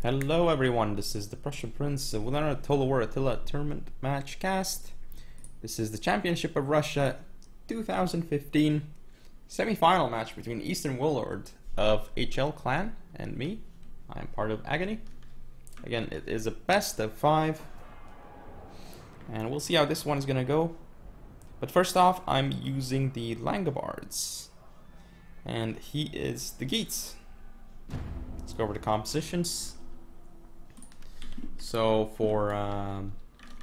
Hello everyone, this is the Prussian Prince with another Total War Attila tournament match cast. This is the Championship of Russia 2015 semi-final match between Eastern Warlord of HL clan and me. I am part of Agony. Again, it is a best of 5 and we'll see how this one is gonna go. But first off, I'm using the Langobards and he is the Geats. Let's go over to compositions. So for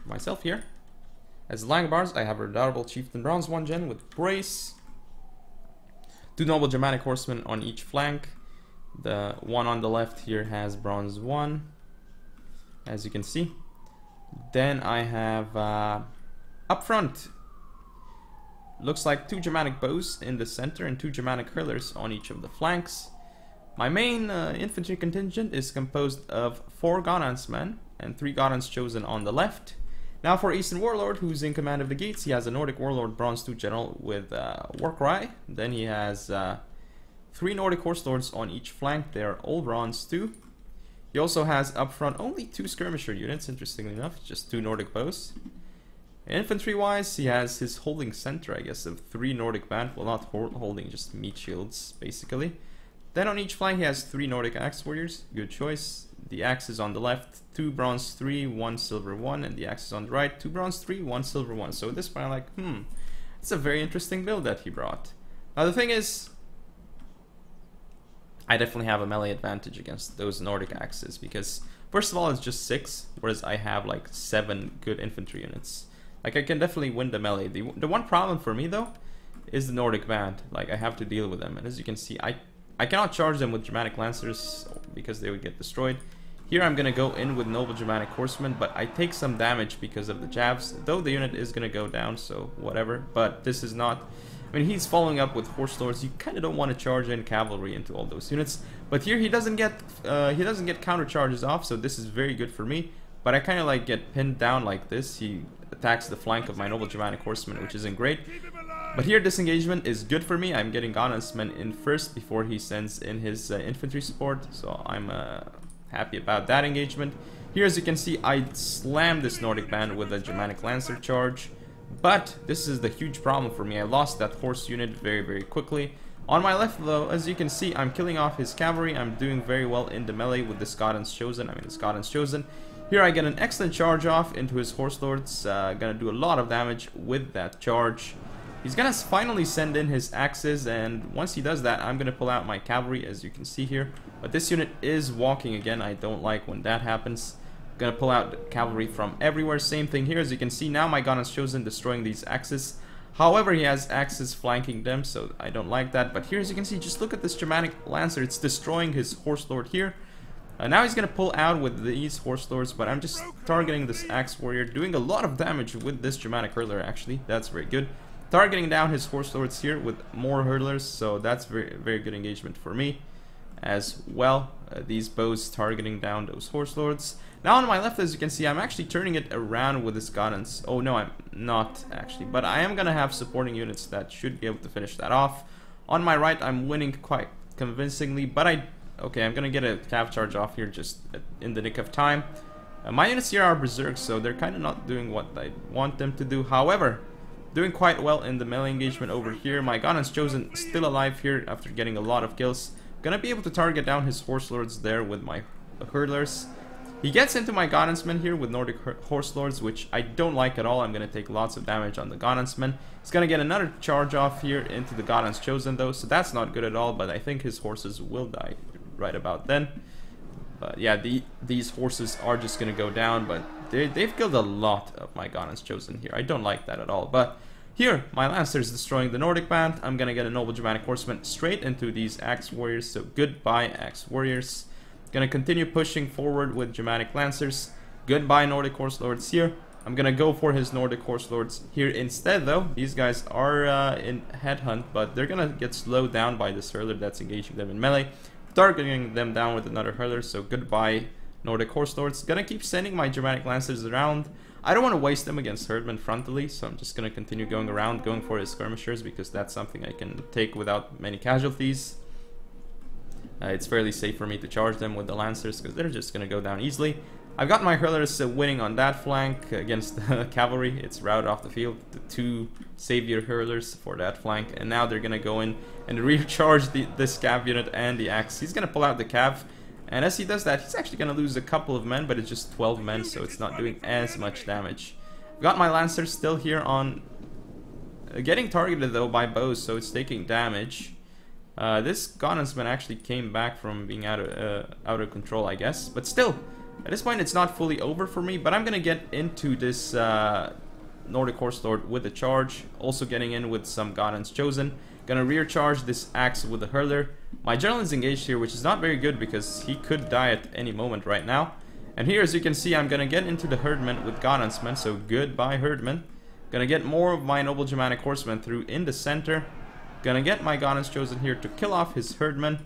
myself here, as Langobards, I have a Redoubtable Chieftain Bronze 1 gen with Brace, 2 Noble Germanic Horsemen on each flank. The one on the left here has Bronze 1, as you can see. Then I have up front, looks like 2 Germanic Bows in the center and 2 Germanic Hurlers on each of the flanks. My main infantry contingent is composed of 4 Gaudenz men and 3 Gaudenz chosen on the left. Now for Eastern Warlord, who's in command of the Geats, he has a Nordic Warlord Bronze 2 general with Ro4. Then he has 3 Nordic Horse Lords on each flank. They are all Bronze 2. He also has up front only 2 skirmisher units, interestingly enough, just 2 Nordic Bows. Infantry wise, he has his holding center, I guess, of 3 Nordic band. Well, not holding, just meat shields, basically. Then on each flank he has 3 Nordic Axe Warriors, good choice. The axe is on the left, 2 Bronze 3, 1 Silver 1, and the axe is on the right, 2 Bronze 3, 1 Silver 1. So at this point I'm like, it's a very interesting build that he brought. Now the thing is, I definitely have a melee advantage against those Nordic axes, because first of all it's just 6, whereas I have like 7 good infantry units. Like I can definitely win the melee. The one problem for me though is the Nordic band. Like I have to deal with them, and as you can see, I cannot charge them with Germanic Lancers because they would get destroyed. Here I'm gonna go in with Noble Germanic Horsemen, but I take some damage because of the jabs, though the unit is gonna go down, so whatever. But this is not, I mean, he's following up with Horse Lords. You kind of don't want to charge in cavalry into all those units. But here he doesn't get counter charges off, so this is very good for me. But I kind of like get pinned down like this. He attacks the flank of my Noble Germanic Horsemen, which isn't great. But here disengagement is good for me. I'm getting Gaudenz men in first before he sends in his infantry support, so I'm happy about that engagement. Here, as you can see, I slammed this Nordic band with a Germanic Lancer charge, but this is the huge problem for me. I lost that horse unit very, very quickly. On my left, though, as you can see, I'm killing off his cavalry. I'm doing very well in the melee with this Gaudenz chosen. Here I get an excellent charge off into his horse lords. Gonna do a lot of damage with that charge. He's gonna finally send in his axes, and once he does that, I'm gonna pull out my cavalry, as you can see here. But this unit is walking again. I don't like when that happens. I'm gonna pull out cavalry from everywhere. Same thing here, as you can see. Now my Gaudenz chosen destroying these axes. However, he has axes flanking them, so I don't like that. But here, as you can see, just look at this Germanic Lancer. It's destroying his horse lord here. Now he's gonna pull out with these horse lords, but I'm just targeting this axe warrior, doing a lot of damage with this Germanic hurler. Actually, that's very good. Targeting down his horse lords here with more hurlers, so that's very good engagement for me as well. These bows targeting down those horse lords. Now on my left, as you can see, I'm actually turning it around with this Gaudenz. Oh no, I'm not actually, but I am gonna have supporting units that should be able to finish that off. On my right, I'm winning quite convincingly, but okay, I'm gonna get a cav charge off here just in the nick of time. My units here are berserk, so they're kind of not doing what I want them to do. However, doing quite well in the melee engagement over here. My Gaudenz chosen still alive here after getting a lot of kills. Gonna be able to target down his horse lords there with my hurlers. He gets into my Gaudenz men here with Nordic horse lords, which I don't like at all. I'm gonna take lots of damage on the Gaudenz men. He's gonna get another charge off here into the Gaudenz chosen though, so that's not good at all. But I think his horses will die right about then. But yeah, these horses are just gonna go down, but they've killed a lot of my Gaudenz chosen here. I don't like that at all. But here, my Lancer is destroying the Nordic band. I'm gonna get a Noble Germanic Horseman straight into these Axe Warriors, so goodbye Axe Warriors. Gonna continue pushing forward with Germanic Lancers. Goodbye Nordic Horse Lords here. I'm gonna go for his Nordic Horse Lords here instead though. These guys are in headhunt, but they're gonna get slowed down by this hurler that's engaging them in melee. Targeting them down with another hurler, so goodbye Nordic Horse Lords. Gonna keep sending my Germanic Lancers around. I don't want to waste them against herdmen frontally, so I'm just gonna continue going around, going for his skirmishers, because that's something I can take without many casualties. It's fairly safe for me to charge them with the Lancers because they're just going to go down easily. I've got my hurlers winning on that flank against the cavalry. It's routed off the field. The 2 savior hurlers for that flank. And now they're going to go in and recharge this cav unit and the axe. He's going to pull out the cav. And as he does that, he's actually going to lose a couple of men, but it's just 12 men, so it's not doing as much damage. I've got my Lancers still here on... getting targeted though by bows, so it's taking damage. This Gonnensman actually came back from being out of control, I guess. But still, at this point it's not fully over for me, but I'm gonna get into this Nordic Horse Lord with a charge. Also getting in with some Gonnens Chosen. Gonna rear charge this axe with the hurler. My general is engaged here, which is not very good because he could die at any moment right now. And here, as you can see, I'm gonna get into the Herdman with Gonnensmen, so goodbye Herdman. Gonna get more of my Noble Germanic Horsemen through in the center. Gonna get my Gonnens Chosen here to kill off his Herdman.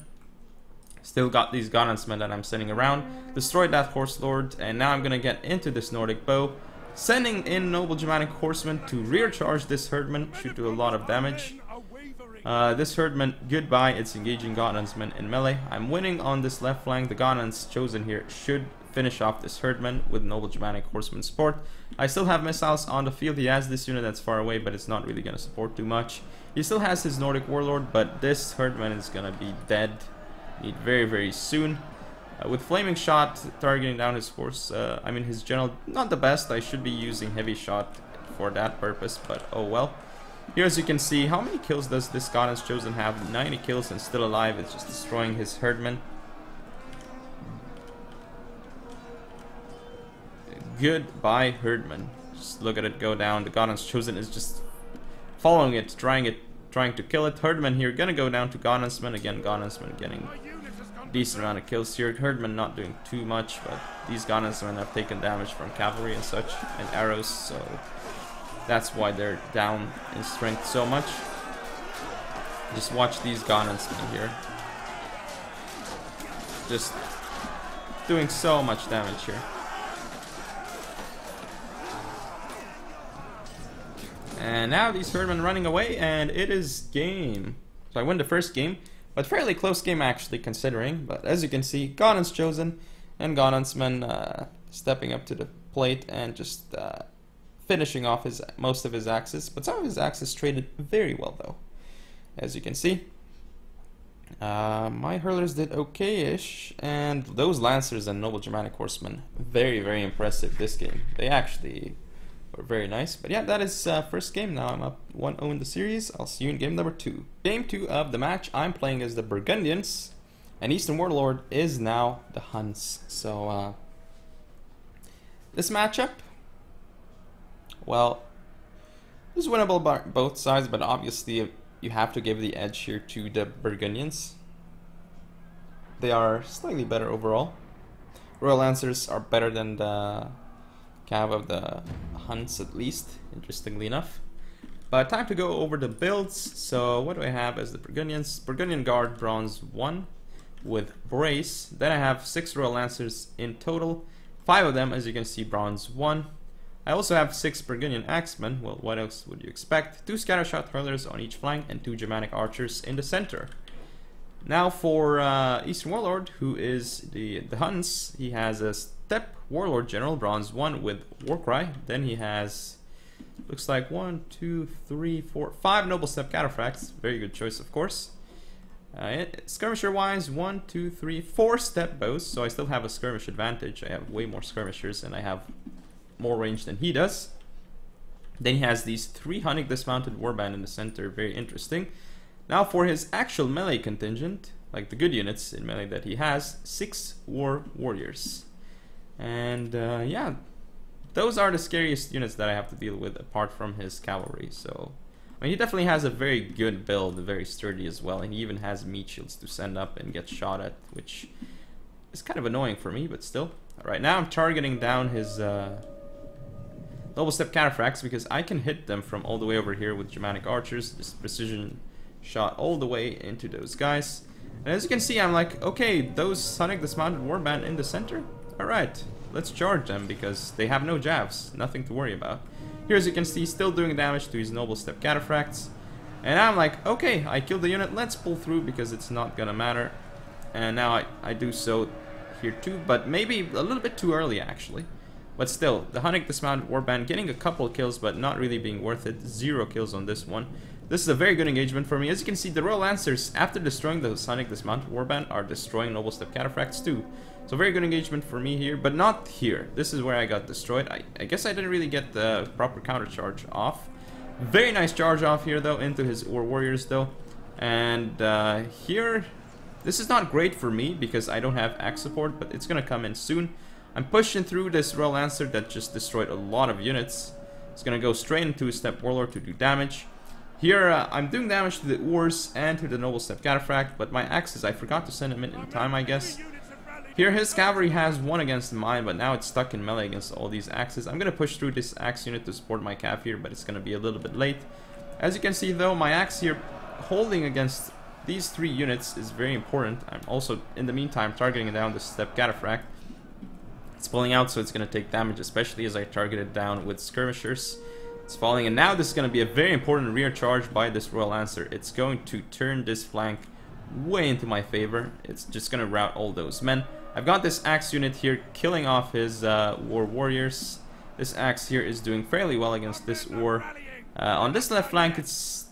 Still got these Gonnensmen that I'm sending around. Destroyed that Horse Lord, and now I'm gonna get into this Nordic Bow. Sending in Noble Germanic Horsemen to rear charge this Herdman. Should do a lot of damage. This Herdman, goodbye. It's engaging Gonnensmen in melee. I'm winning on this left flank. The Gonnens Chosen here should finish off this Herdman with Noble Germanic Horseman support. I still have missiles on the field. He has this unit that's far away, but it's not really going to support too much. He still has his Nordic Warlord, but this Herdman is going to be dead very, very soon. With Flaming Shot targeting down his horse, I mean his general, not the best. I should be using Heavy Shot for that purpose, but oh well. Here, as you can see, how many kills does this Gonnens Chosen have? 90 kills and still alive. It's just destroying his Herdman. Goodbye Herdman. Just look at it go down. The Gonnens Chosen is just following it, trying to kill it. Herdman here gonna go down to Gonnensman. Again, Gonnensman getting a decent amount of kills here. Herdman not doing too much, but these Gonnensmen have taken damage from cavalry and such, and arrows, so that's why they're down in strength so much. Just watch these Gonnensmen here. Just doing so much damage here. And now these Herdmen running away, and it is game. So I win the first game, but fairly close game actually considering. But as you can see, Gonnens Chosen and Gonnensmen stepping up to the plate and just finishing off most of his axes. But some of his axes traded very well though, as you can see. My hurlers did okay-ish, and those Lancers and Noble Germanic Horsemen, very, very impressive this game. They actually were very nice. But yeah, that is first game. Now I'm up 1-0 in the series. I'll see you in game number 2. Game 2 of the match, I'm playing as the Burgundians, and Eastern Warlord is now the Huns. So this matchup, well, this is winnable by both sides, but obviously you have to give the edge here to the Burgundians. They are slightly better overall. Royal Lancers are better than the cav of the Huns, at least, interestingly enough. But time to go over the builds. So what do I have as the Burgundians? Burgundian Guard Bronze 1 with Brace. Then I have 6 Royal Lancers in total. 5 of them, as you can see, Bronze 1. I also have 6 Burgundian Axemen. Well, what else would you expect? 2 Scattershot Hurlers on each flank and 2 Germanic Archers in the center. Now for Eastern Warlord, who is the Huns, he has a Steppe Warlord General, Bronze 1 with Warcry. Then he has, looks like 1, 2, 3, 4, 5 Noble Steppe Cataphracts. Very good choice, of course. Skirmisher wise, 1, 2, 3, 4 Steppe Bows. So I still have a skirmish advantage. I have way more skirmishers and I have more range than he does. Then he has these 3 Hunnic Dismounted Warband in the center. Very interesting. Now for his actual melee contingent, like the good units in melee that he has, 6 Warriors. And yeah, those are the scariest units that I have to deal with apart from his cavalry. So I mean, he definitely has a very good build, very sturdy as well, and he even has meat shields to send up and get shot at, which is kind of annoying for me, but still. Alright, now I'm targeting down his Noble Steppe Cataphracts because I can hit them from all the way over here with Germanic Archers, just precision shot all the way into those guys. And as you can see, I'm like, okay, those Hunnic Dismounted Warband in the center? Alright, let's charge them because they have no jabs, nothing to worry about. Here, as you can see, still doing damage to his Noble Steppe Cataphracts. And I'm like, okay, I killed the unit, let's pull through because it's not gonna matter. and now I do so here too, but maybe a little bit too early actually. But still, the Hunnic Dismounted Warband getting a couple of kills, but not really being worth it. 0 kills on this one. This is a very good engagement for me. As you can see, the Royal Lancers, after destroying the Hunnic Dismounted Warband, are destroying Noble Step Cataphracts too. So very good engagement for me here, but not here. This is where I got destroyed. I guess I didn't really get the proper counter charge off. Very nice charge off here though, into his Warriors though. And here, this is not great for me because I don't have axe support, but it's gonna come in soon. I'm pushing through this Royal Lancer that just destroyed a lot of units. It's gonna go straight into his Steppe Warlord to do damage. Here, I'm doing damage to the Urs and to the Noble Step Cataphract, but my axes, I forgot to send him in time, I guess. Here, his cavalry has won against mine, but now it's stuck in melee against all these axes. I'm gonna push through this axe unit to support my cav here, but it's gonna be a little bit late. As you can see though, my axe here holding against these 3 units is very important. I'm also, in the meantime, targeting down the Steppe Cataphract. It's pulling out, so it's going to take damage, especially as I target it down with skirmishers. It's falling, and now this is going to be a very important rear charge by this Royal Lancer. It's going to turn this flank way into my favor. It's just going to rout all those men. I've got this axe unit here killing off his warriors. This axe here is doing fairly well against this war. On this left flank, it's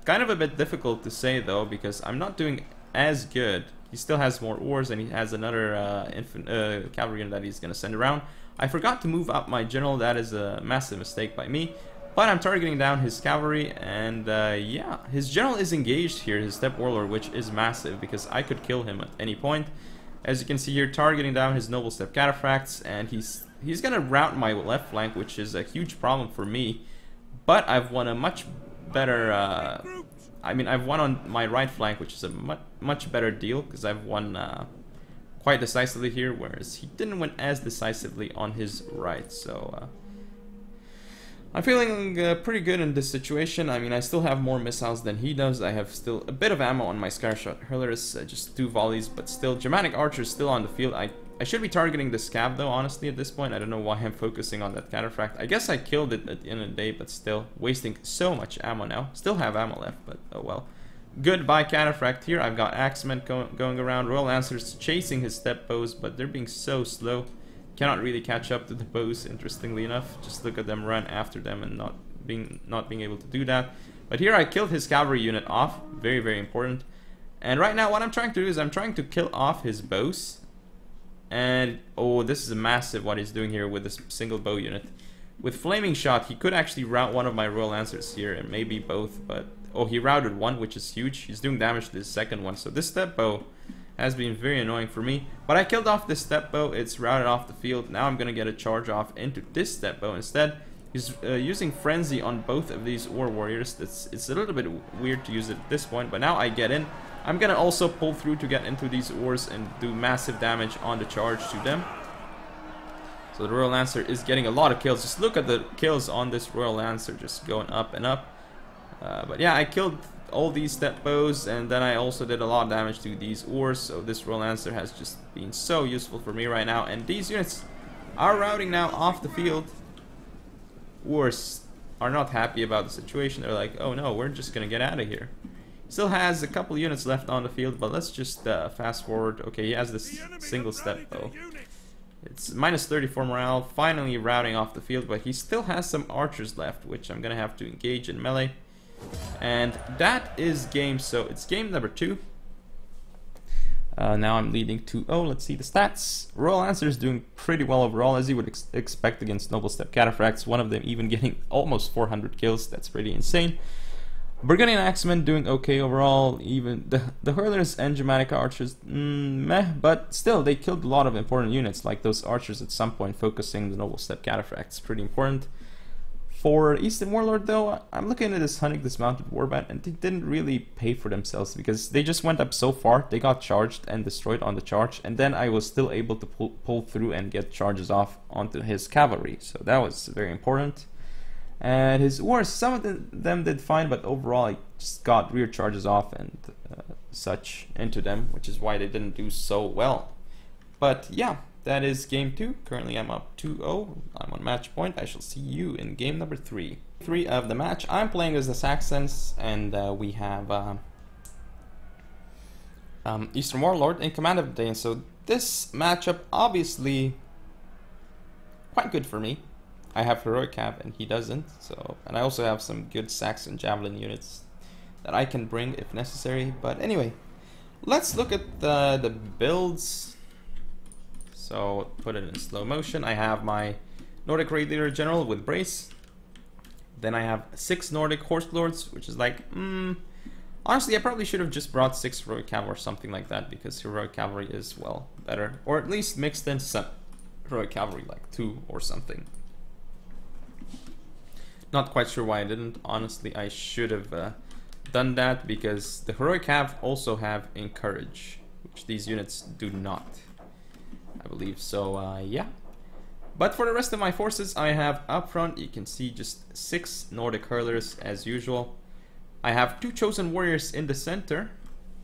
kind of a bit difficult to say though, because I'm not doing as good. He still has more ores, and he has another cavalry unit that he's going to send around. I forgot to move up my general. That is a massive mistake by me. But I'm targeting down his cavalry, and yeah, his general is engaged here, his Steppe Warlord, which is massive because I could kill him at any point. As you can see here, targeting down his Noble Step Cataphracts, and he's going to rout my left flank, which is a huge problem for me. But I've won a much better... I mean, I've won on my right flank, which is a much better deal, because I've won quite decisively here, whereas he didn't win as decisively on his right. So I'm feeling pretty good in this situation. I mean, I still have more missiles than he does. I have still a bit of ammo on my Scarshot Hurlers, just 2 volleys, but still, Germanic Archers still on the field. I should be targeting the Scav though, honestly, at this point. I don't know why I'm focusing on that Cataphract. I guess I killed it at the end of the day, but still, wasting so much ammo now. Still have ammo left, but oh well. Goodbye Cataphract here. I've got Axemen going around. Royal Lancers chasing his Steppe bows, but they're being so slow. Cannot really catch up to the bows, interestingly enough. Just look at them run after them and not being able to do that. But here I killed his cavalry unit off. Very, very important. And right now what I'm trying to do is I'm trying to kill off his bows. And, oh, this is a massive what he's doing here with this single bow unit. With Flaming Shot, he could actually rout one of my Royal Lancers here, and maybe both, but... Oh, he routed one, which is huge. He's doing damage to this second one, so this Steppe bow has been very annoying for me. But I killed off this Steppe bow, it's routed off the field. Now I'm gonna get a charge off into this Steppe bow instead. He's using Frenzy on both of these War Warriors. It's a little bit weird to use it at this point, but now I get in. I'm gonna also pull through to get into these ores and do massive damage on the charge to them. So the Royal Lancer is getting a lot of kills. Just look at the kills on this Royal Lancer, just going up and up. But yeah, I killed all these Steppe bows, and then I also did a lot of damage to these ores. So this Royal Lancer has just been so useful for me right now. And these units are routing now off the field. Ores are not happy about the situation. They're like, oh no, we're just gonna get out of here. Still has a couple units left on the field, but let's just fast forward. Okay, he has this single Steppe bow. It's minus 34 morale, finally routing off the field, but he still has some archers left, which I'm gonna have to engage in melee. And that is game, so it's game number 2. Now I'm leading 2-0. Let's see the stats. Royal Lancer is doing pretty well overall, as you would expect against Noble Step Cataphracts. One of them even getting almost 400 kills. That's pretty insane. Burgundian Axemen doing okay overall. Even the Hurlers and Germanic Archers, meh, but still they killed a lot of important units, like those archers at some point, focusing the Noble Step Cataphracts. Pretty important. For Eastern Warlord though, I'm looking at this Hunnic Dismounted Warband, and they didn't really pay for themselves because they just went up so far. They got charged and destroyed on the charge, and then I was still able to pull through and get charges off onto his cavalry, so that was very important. And his wars, some of them did fine, but overall I just got rear charges off and such into them, which is why they didn't do so well. But yeah, that is game 2. Currently I'm up 2-0. I'm on match point. I shall see you in game number 3. 3 of the match. I'm playing as the Saxons, and we have Eastern Warlord in command of the Danes. So this matchup obviously quite good for me. I have heroic cav and he doesn't. So, and I also have some good Saxon javelin units that I can bring if necessary. But anyway, let's look at the builds. So put it in slow motion. I have my Nordic Radiator General with Brace. Then I have 6 Nordic Horse Lords, which is like, honestly, I probably should have just brought 6 Heroic Cavalry or something like that, because Heroic Cavalry is, well, better. Or at least mixed in some Heroic Cavalry, like 2 or something. Not quite sure why I didn't. Honestly, I should have done that, because the Heroic Cav also have Encourage, which these units do not, I believe. So, yeah. But for the rest of my forces, I have up front, you can see just 6 Nordic Hurlers as usual. I have 2 Chosen Warriors in the center.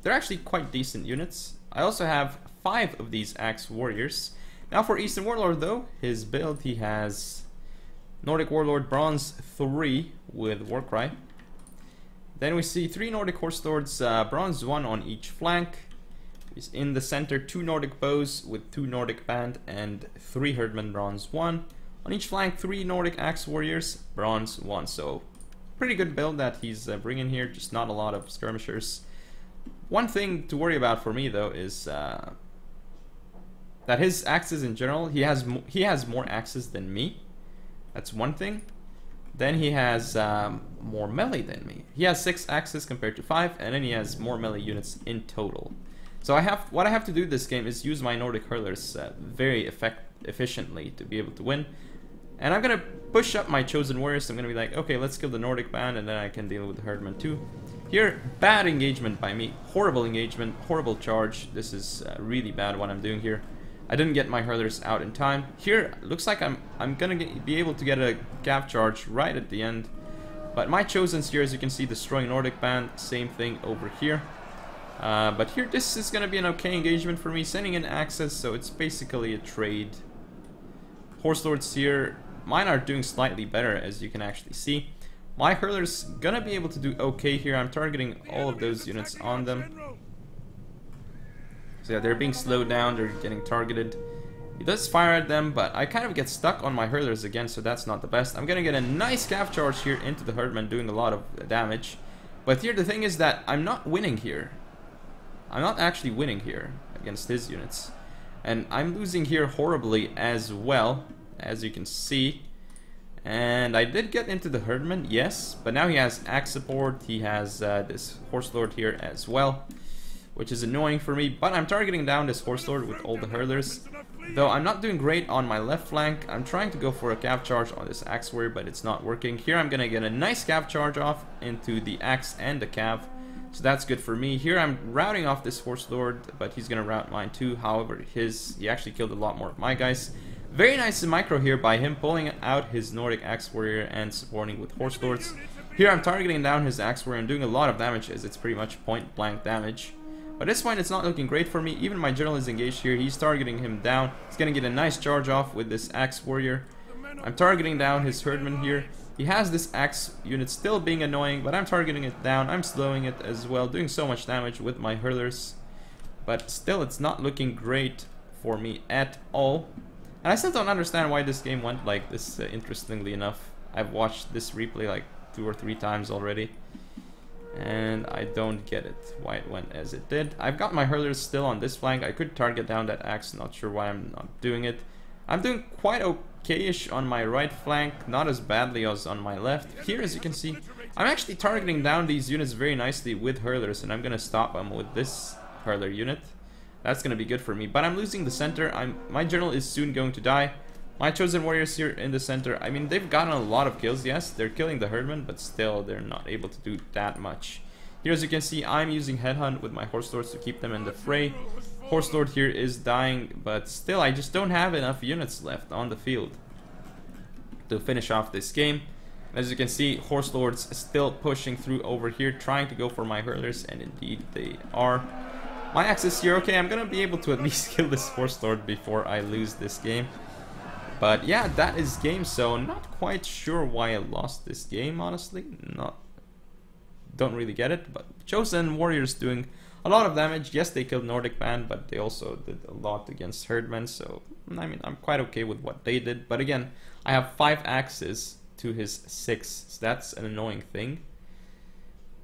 They're actually quite decent units. I also have 5 of these Axe Warriors. Now for Eastern Warlord though, his build, he has Nordic Warlord Bronze 3 with Warcry. Then we see 3 Nordic Horse Lords, Bronze 1 on each flank. In the center, 2 Nordic Bows with 2 Nordic Band and 3 Herdmen Bronze 1. On each flank, 3 Nordic Axe Warriors, Bronze 1. So, pretty good build that he's bringing here, just not a lot of skirmishers. One thing to worry about for me, though, is that his axes in general, he has more axes than me. That's one thing. Then he has more melee than me. He has 6 axes compared to 5, and then he has more melee units in total. So what I have to do this game is use my Nordic Hurlers very efficiently to be able to win. And I'm going to push up my Chosen Warriors. I'm going to be like, okay, let's kill the Nordic Band, and then I can deal with the Herdman too. Here, bad engagement by me. Horrible engagement, horrible charge. This is really bad what I'm doing here. I didn't get my Hurlers out in time. Here, looks like I'm going to be able to get a Gav charge right at the end. But my Chosens here, as you can see, destroying Nordic Band. Same thing over here. But here, this is going to be an okay engagement for me, sending in access, so it's basically a trade. Horse Lords here, mine are doing slightly better, as you can actually see. My Hurler's gonna be able to do okay here. I'm targeting all of those units on them. So yeah, they're being slowed down, they're getting targeted. He does fire at them, but I kind of get stuck on my Hurlers again, so that's not the best. I'm gonna get a nice Gav charge here into the Herdman, doing a lot of damage. But here, the thing is that I'm not winning here. I'm not actually winning here against his units. And I'm losing here horribly as well, as you can see. And I did get into the Herdman, yes, but now he has axe support. He has this Horse Lord here as well, which is annoying for me. But I'm targeting down this Horse Lord with all the Hurlers. Though I'm not doing great on my left flank. I'm trying to go for a Cav charge on this Axe Warrior, but it's not working. Here I'm gonna get a nice Cav charge off into the Axe and the Cav. So that's good for me. Here I'm routing off this Horse Lord, but he's gonna rout mine too. However, he actually killed a lot more of my guys. Very nice micro here by him pulling out his Nordic Axe Warrior and supporting with Horse Lords. Here I'm targeting down his Axe Warrior and doing a lot of damage, as it's pretty much point blank damage. But at this point it's not looking great for me. Even my general is engaged here. He's targeting him down. He's gonna get a nice charge off with this Axe Warrior. I'm targeting down his Herdman here. He has this Axe unit still being annoying, but I'm targeting it down. I'm slowing it as well, doing so much damage with my Hurlers. But still, it's not looking great for me at all. And I still don't understand why this game went like this, interestingly enough. I've watched this replay like 2 or 3 times already. And I don't get it, why it went as it did. I've got my Hurlers still on this flank. I could target down that Axe, not sure why I'm not doing it. I'm doing quite okay-ish on my right flank, not as badly as on my left. Here, as you can see, I'm actually targeting down these units very nicely with Hurlers, and I'm gonna stop them with this Hurler unit. That's gonna be good for me, but I'm losing the center. My general is soon going to die. My Chosen Warriors here in the center, I mean, they've gotten a lot of kills, yes, they're killing the Herdman, but still, they're not able to do that much. Here, as you can see, I'm using Headhunt with my Horse Lords to keep them in the fray. Horse Lord here is dying, but still, I just don't have enough units left on the field to finish off this game. As you can see, Horse Lords still pushing through over here, trying to go for my Hurlers, and indeed they are. My axis here, okay, I'm gonna be able to at least kill this Horse Lord before I lose this game. But yeah, that is game, so not quite sure why I lost this game, honestly. Don't really get it, but Chosen Warriors doing a lot of damage. Yes, they killed Nordic Band, but they also did a lot against Herdmen, so I mean, I'm quite okay with what they did. But again, I have 5 axes to his 6, so that's an annoying thing.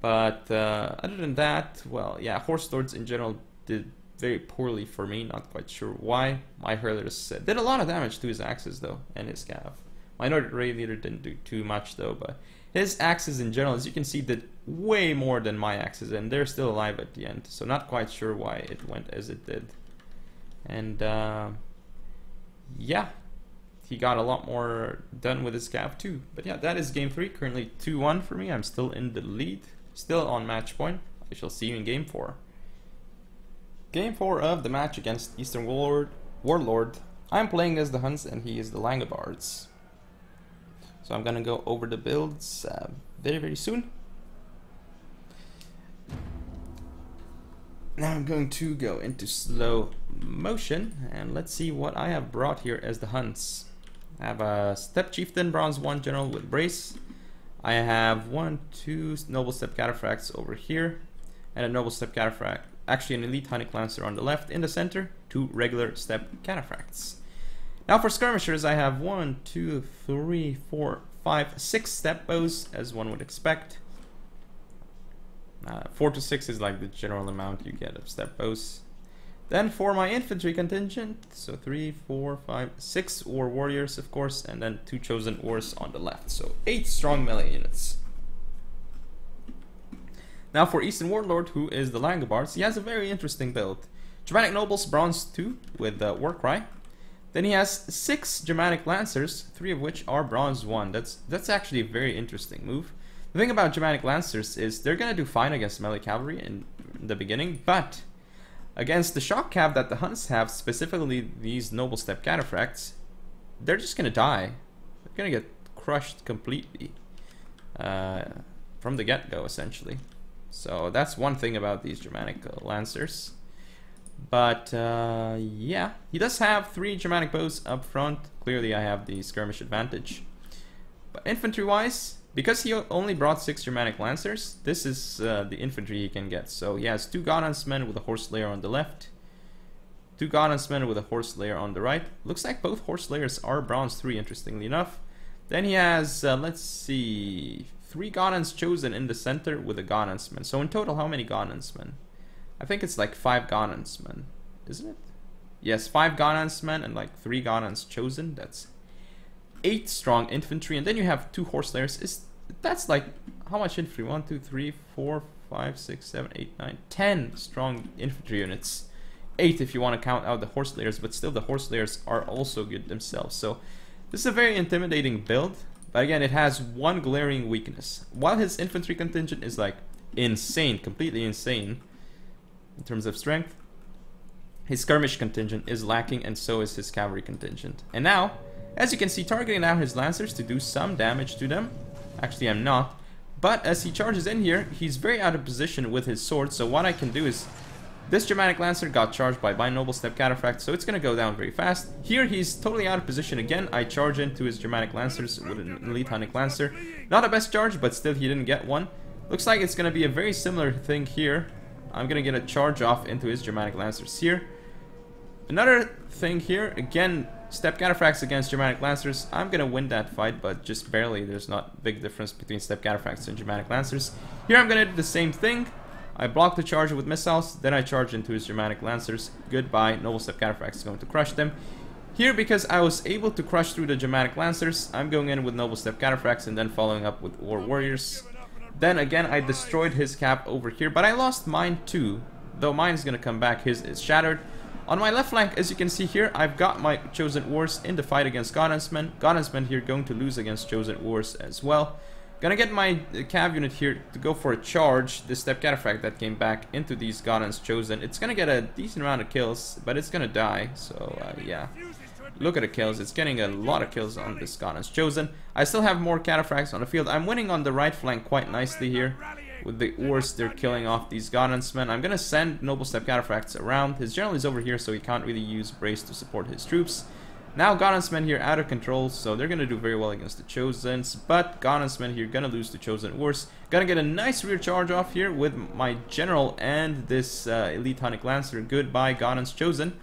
But other than that, well, yeah, Horse Lords in general did very poorly for me, not quite sure why. My Hurlers did a lot of damage to his axes though, and his cav. My Nordic Radiator didn't do too much though, but his axes in general, as you can see, did way more than my axes, and they're still alive at the end, so not quite sure why it went as it did. And yeah, he got a lot more done with his cav too. But yeah, that is game 3, currently 2-1 for me. I'm still in the lead, still on match point. I shall see you in game 4. Game 4 of the match against Eastern Warlord. I'm playing as the Huns and he is the Langobards. So I'm gonna go over the builds very soon. Now I'm going to go into slow motion and let's see what I have brought here as the Huns. I have a Steppe Chieftain, Bronze 1 General with Brace. I have 2 Noble Steppe Cataphracts over here and a Noble Steppe Cataphract. Actually, an Elite Hunnic Lancer on the left. In the center, 2 regular Steppe Cataphracts. Now for skirmishers, I have 1, 2, 3, 4, 5, 6 Steppe Bows, as one would expect. 4 to 6 is like the general amount you get of Steppe Bows. Then for my infantry contingent, so 3, 4, 5, 6 War Warriors, of course, and then 2 Chosen Wars on the left. So 8 strong melee units. Now for Eastern Warlord, who is the Langobards, he has a very interesting build. Germanic Nobles, Bronze 2 with Warcry. Then he has 6 Germanic Lancers, 3 of which are Bronze 1. That's actually a very interesting move. The thing about Germanic Lancers is they're gonna do fine against melee cavalry in the beginning, but against the shock cav that the Huns have, specifically these Noble Steppe Cataphracts, they're just gonna die. They're gonna get crushed completely from the get-go, essentially. So that's one thing about these Germanic Lancers. But yeah, he does have 3 Germanic Bows up front. Clearly I have the skirmish advantage. But infantry-wise, because he only brought 6 Germanic Lancers, this is the infantry he can get. So he has 2 Godhansmen with a Horse Layer on the left, 2 Godhansmen with a Horse Layer on the right. Looks like both Horse Layers are Bronze 3, interestingly enough. Then he has, let's see, 3 Godhans Chosen in the center with a Godhansman. So in total, how many Godhansmen? I think it's like 5 Godhansmen, isn't it? Yes, 5 Godhansmen and like 3 Godhans Chosen. That's 8 strong infantry, and then you have 2 Horse Layers. That's like, how much infantry? 1, 2, 3, 4, 5, 6, 7, 8, 9, 10 strong infantry units. 8 if you want to count out the Horse Layers, but still the Horse Layers are also good themselves. So this is a very intimidating build, but again, it has one glaring weakness. While his infantry contingent is like insane, completely insane in terms of strength, his skirmish contingent is lacking, and so is his cavalry contingent. And now, as you can see, targeting now his Lancers to do some damage to them. Actually, I'm not. But as he charges in here, he's very out of position with his sword. So what I can do is, this Germanic Lancer got charged by Noble Steppe Cataphract, so it's going to go down very fast. Here, he's totally out of position again. I charge into his Germanic Lancers with an Elite Hunnic Lancer. Not a best charge, but still he didn't get one. Looks like it's going to be a very similar thing here. I'm going to get a charge off into his Germanic Lancers here. Another thing here, again, Steppe Cataphracts against Germanic Lancers. I'm going to win that fight, but just barely. There's not a big difference between Steppe Cataphracts and Germanic Lancers. Here I'm going to do the same thing. I block the charge with missiles, then I charge into his Germanic Lancers. Goodbye, Noble Steppe Cataphracts is going to crush them. Here, because I was able to crush through the Germanic Lancers, I'm going in with Noble Steppe Cataphracts and then following up with War Warriors. Then again, I destroyed his cap over here, but I lost mine too. Though mine's going to come back, his is shattered. On my left flank, as you can see here, I've got my Chosen Wars in the fight against Godhansmen. Godhansmen here going to lose against Chosen Wars as well. Gonna get my cav unit here to go for a charge. This Steppe Cataphract that came back into these Godhans Chosen. It's gonna get a decent amount of kills, but it's gonna die. So yeah, look at the kills. It's getting a lot of kills on this Godhans Chosen. I still have more Cataphracts on the field. I'm winning on the right flank quite nicely here. With the Ors, they're killing off these Godhansmen. I'm gonna send Noble Steppe Cataphracts around. His general is over here, so he can't really use Brace to support his troops. Now Gaun's men here out of control, so they're gonna do very well against the Chosens, but Gaun's men here gonna lose to Chosen Wars. Gonna get a nice rear charge off here with my general and this elite Hunnic Lancer. Goodbye Gaun's Chosen.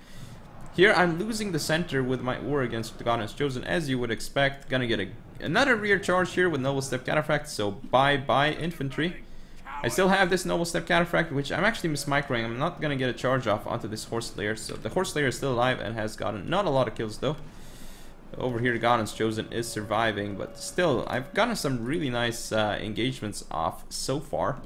Here I'm losing the center with my war against the Gaun's Chosen, as you would expect. Gonna get another rear charge here with Noble Step Cataphract, so bye-bye infantry. I still have this Noble Step Cataphract, which I'm actually mismicroing. I'm not gonna get a charge off onto this Horse Slayer. So the Horse Slayer is still alive and has gotten not a lot of kills though. Over here, the Gaun's Chosen is surviving, but still, I've gotten some really nice engagements off so far.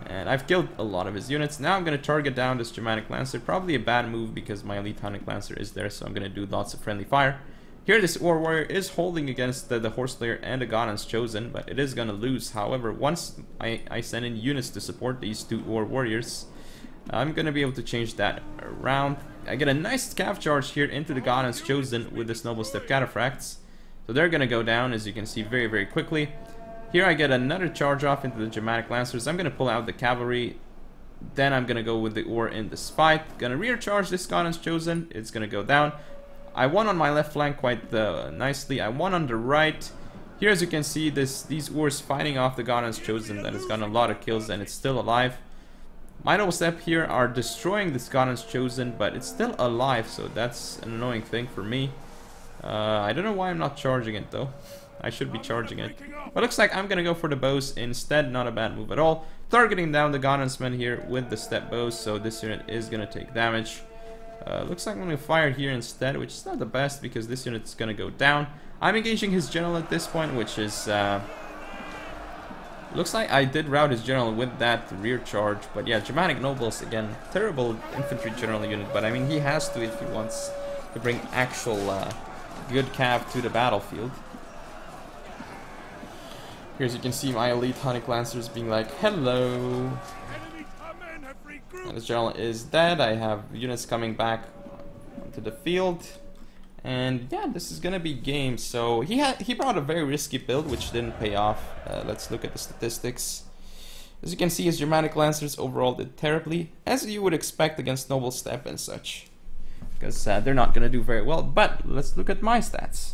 And I've killed a lot of his units. Now I'm gonna target down this Germanic Lancer. Probably a bad move because my elite Hunnic Lancer is there, so I'm gonna do lots of friendly fire. Here, this War Warrior is holding against the Horse Slayer and the Gaun's Chosen, but it is going to lose. However, once I send in units to support these two War Warriors, I'm going to be able to change that around. I get a nice cav charge here into the Gaun's Chosen with this Noble Step Cataphracts. So they're going to go down, as you can see, very, very quickly. Here I get another charge off into the Germanic Lancers. I'm going to pull out the cavalry. Then I'm going to go with the Ore in this fight. Going to rear charge this Gaun's Chosen. It's going to go down. I won on my left flank quite nicely. I won on the right. Here, as you can see, these Urs fighting off the Gaun's Chosen that has gotten a lot of kills and it's still alive. My Noble Step here are destroying this Gaun's Chosen, but it's still alive, so that's an annoying thing for me. I don't know why I'm not charging it though. I should be charging it. But looks like I'm gonna go for the bows instead. Not a bad move at all. Targeting down the Gaun's men here with the step bows, so this unit is gonna take damage. Looks like I'm going to fire here instead, which is not the best because this unit is going to go down. I'm engaging his general at this point, which is... looks like I did rout his general with that rear charge. But yeah, Germanic Nobles, again, terrible infantry general unit. But I mean, he has to if he wants to bring actual good cav to the battlefield. Here, as you can see, my elite Hunnic Lancers being like, hello. And his general is dead. I have units coming back onto the field, and yeah, this is gonna be game. So he brought a very risky build, which didn't pay off. Let's look at the statistics. As you can see, his Germanic Lancers overall did terribly, as you would expect against Noble Step and such, because they're not gonna do very well. But let's look at my stats.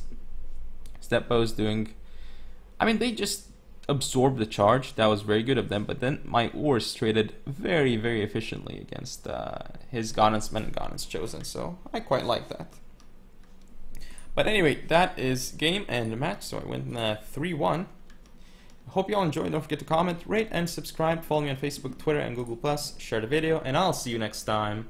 Step Bow's doing. I mean, they just absorb the charge. That was very good of them, but then my Ors traded very, very efficiently against his Gaun's men and Gaun's Chosen, so I quite like that. But anyway, that is game and match, so I went 3-1. Hope you all enjoyed. Don't forget to comment, rate, and subscribe. Follow me on Facebook, Twitter, and Google+. Share the video, and I'll see you next time.